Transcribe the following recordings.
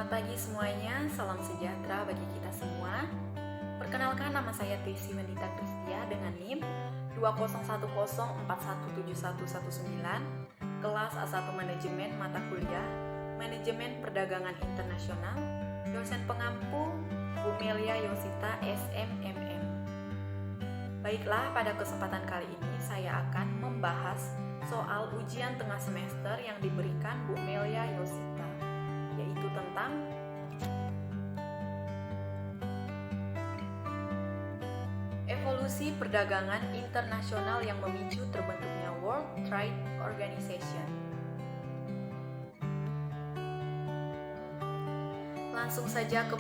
Selamat pagi semuanya, salam sejahtera bagi kita semua. Perkenalkan, nama saya Tessy Wendita Kristia dengan NIM 2010417119, kelas A1 Manajemen Mata Kuliah Manajemen Perdagangan Internasional, dosen pengampu Bu Melia Yosita SMMM. Baiklah, pada kesempatan kali ini saya akan membahas soal ujian tengah semester yang diberikan Bu Melia Yosita, yaitu tentang evolusi perdagangan internasional yang memicu terbentuknya World Trade Organization. Langsung saja ke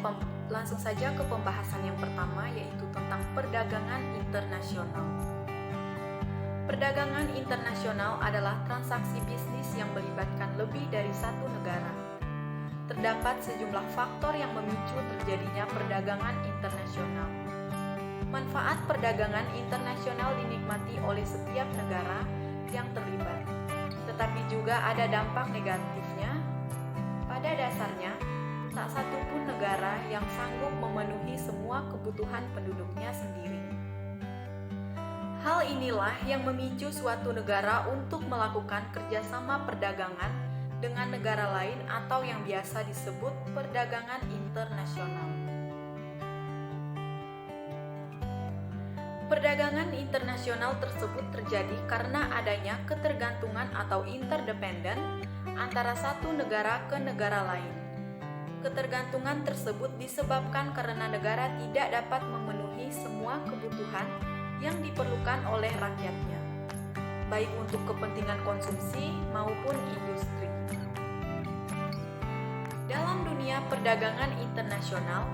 pembahasan yang pertama, yaitu tentang perdagangan internasional. Perdagangan internasional adalah transaksi bisnis yang melibatkan lebih dari satu negara. Terdapat sejumlah faktor yang memicu terjadinya perdagangan internasional. Manfaat perdagangan internasional dinikmati oleh setiap negara yang terlibat, tetapi juga ada dampak negatifnya. Pada dasarnya, tak satu pun negara yang sanggup memenuhi semua kebutuhan penduduknya sendiri. Hal inilah yang memicu suatu negara untuk melakukan kerjasama perdagangan dengan negara lain atau yang biasa disebut perdagangan internasional. Perdagangan internasional tersebut terjadi karena adanya ketergantungan atau interdependen antara satu negara ke negara lain. Ketergantungan tersebut disebabkan karena negara tidak dapat memenuhi semua kebutuhan yang diperlukan oleh rakyatnya, baik untuk kepentingan konsumsi maupun industri. Dalam dunia perdagangan internasional,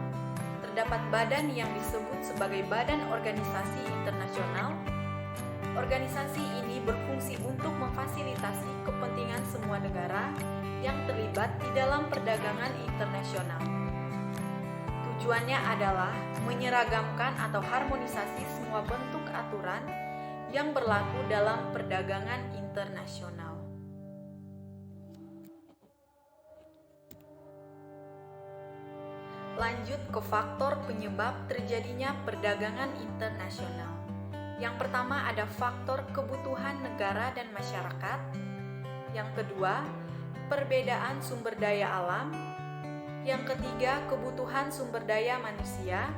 terdapat badan yang disebut sebagai Badan Organisasi Internasional. Organisasi ini berfungsi untuk memfasilitasi kepentingan semua negara yang terlibat di dalam perdagangan internasional. Tujuannya adalah menyeragamkan atau harmonisasi semua bentuk aturan yang berlaku dalam perdagangan internasional. Lanjut ke faktor penyebab terjadinya perdagangan internasional. Yang pertama ada faktor kebutuhan negara dan masyarakat. Yang kedua, perbedaan sumber daya alam. Yang ketiga, kebutuhan sumber daya manusia.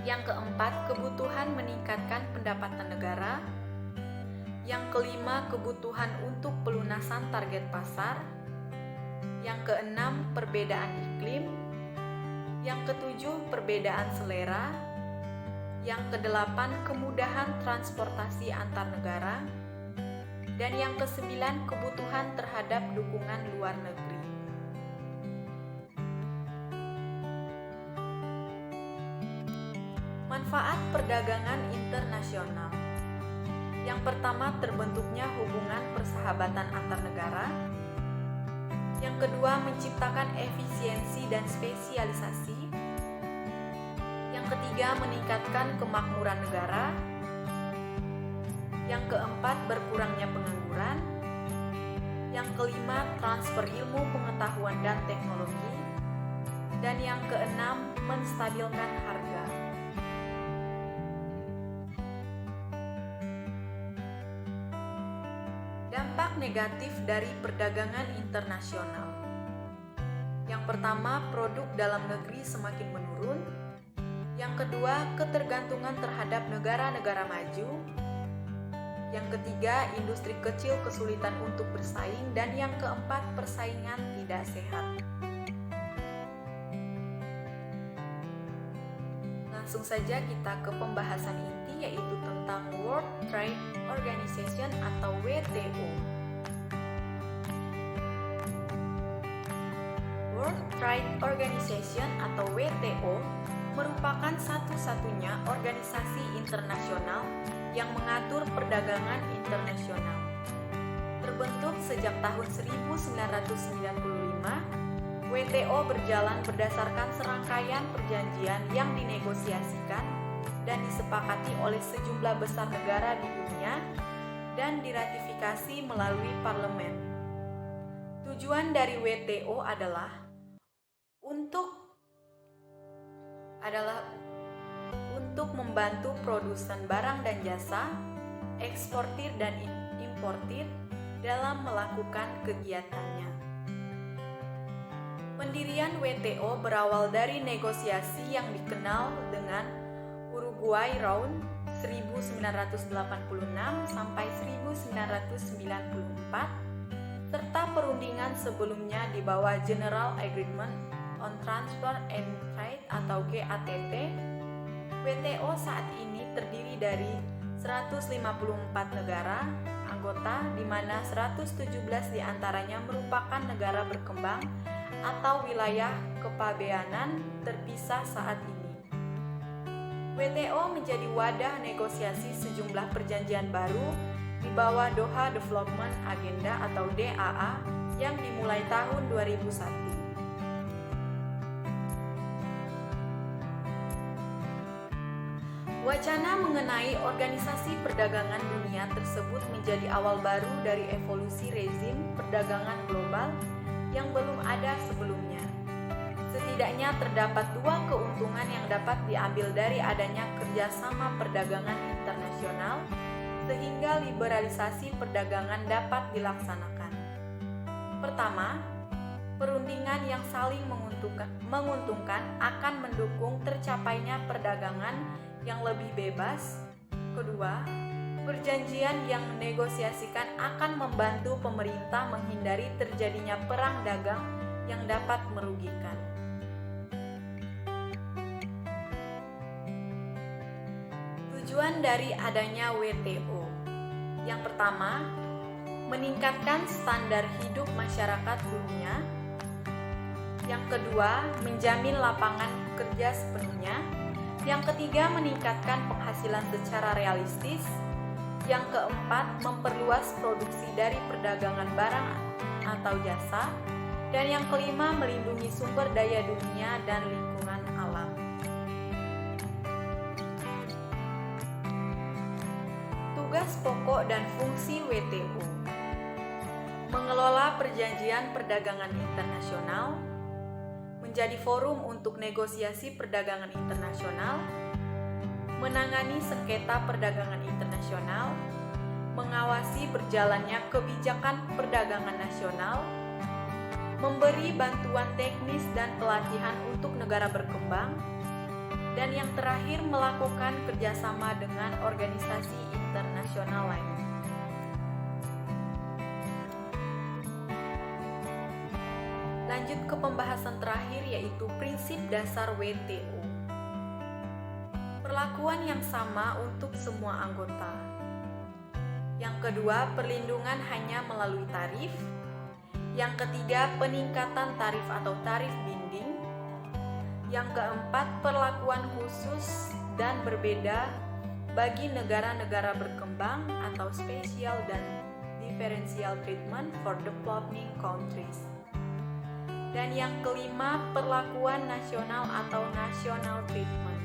Yang keempat, kebutuhan meningkatkan pendapatan negara. Yang kelima, kebutuhan untuk pelunasan target pasar. Yang keenam, perbedaan iklim. Yang ketujuh, perbedaan selera. Yang kedelapan, kemudahan transportasi antar negara. Dan yang kesembilan, kebutuhan terhadap dukungan luar negeri. Manfaat perdagangan internasional. Yang pertama, terbentuknya hubungan persahabatan antar negara. Yang kedua, menciptakan efisiensi dan spesialisasi. Yang ketiga, meningkatkan kemakmuran negara. Yang keempat, berkurangnya pengangguran. Yang kelima, transfer ilmu, pengetahuan, dan teknologi. Dan yang keenam, menstabilkan harga. Dampak negatif dari perdagangan internasional. Yang pertama, produk dalam negeri semakin menurun. Yang kedua, ketergantungan terhadap negara-negara maju. Yang ketiga, industri kecil kesulitan untuk bersaing. Dan yang keempat, persaingan tidak sehat. Langsung saja kita ke pembahasan inti, yaitu tentang World Trade Organization atau WTO. World Trade Organization atau WTO merupakan satu-satunya organisasi internasional yang mengatur perdagangan internasional. Terbentuk sejak tahun 1995, WTO berjalan berdasarkan serangkaian perjanjian yang dinegosiasikan dan disepakati oleh sejumlah besar negara di dunia dan diratifikasi melalui parlemen. Tujuan dari WTO adalah untuk membantu produsen barang dan jasa, eksportir dan importir dalam melakukan kegiatannya. Pendirian WTO berawal dari negosiasi yang dikenal dengan Uruguay Round 1986 sampai 1994 serta perundingan sebelumnya di bawah General Agreement on Transfer and Trade atau GATT. WTO saat ini terdiri dari 154 negara anggota, di mana 117 diantaranya merupakan negara berkembang atau wilayah kepabeanan terpisah saat ini. WTO menjadi wadah negosiasi sejumlah perjanjian baru di bawah Doha Development Agenda atau DAA yang dimulai tahun 2001. Wacana mengenai Organisasi Perdagangan Dunia tersebut menjadi awal baru dari evolusi rezim perdagangan global yang belum ada sebelumnya. Setidaknya terdapat dua keuntungan yang dapat diambil dari adanya kerjasama perdagangan internasional, sehingga liberalisasi perdagangan dapat dilaksanakan. Pertama, perundingan yang saling menguntungkan akan mendukung tercapainya perdagangan yang lebih bebas. Kedua, perjanjian yang negosiasikan akan membantu pemerintah menghindari terjadinya perang dagang yang dapat merugikan. Tujuan dari adanya WTO. Yang pertama, meningkatkan standar hidup masyarakat dunia. Yang kedua, menjamin lapangan kerja sepenuhnya. Yang ketiga, meningkatkan penghasilan secara realistis. Yang keempat, memperluas produksi dari perdagangan barang atau jasa. Dan yang kelima, melindungi sumber daya dunia dan lingkungan alam. Tugas pokok dan fungsi WTO: mengelola perjanjian perdagangan internasional, menjadi forum untuk negosiasi perdagangan internasional, menangani sengketa perdagangan internasional, mengawasi berjalannya kebijakan perdagangan nasional, memberi bantuan teknis dan pelatihan untuk negara berkembang, dan yang terakhir melakukan kerjasama dengan organisasi internasional lain. Lanjut ke pembahasan terakhir, yaitu prinsip dasar WTO. Perlakuan yang sama untuk semua anggota. Yang kedua, perlindungan hanya melalui tarif. Yang ketiga, peningkatan tarif atau tarif dinding. Yang keempat, perlakuan khusus dan berbeda bagi negara-negara berkembang atau special dan differential treatment for developing countries. Dan yang kelima, perlakuan nasional atau national treatment.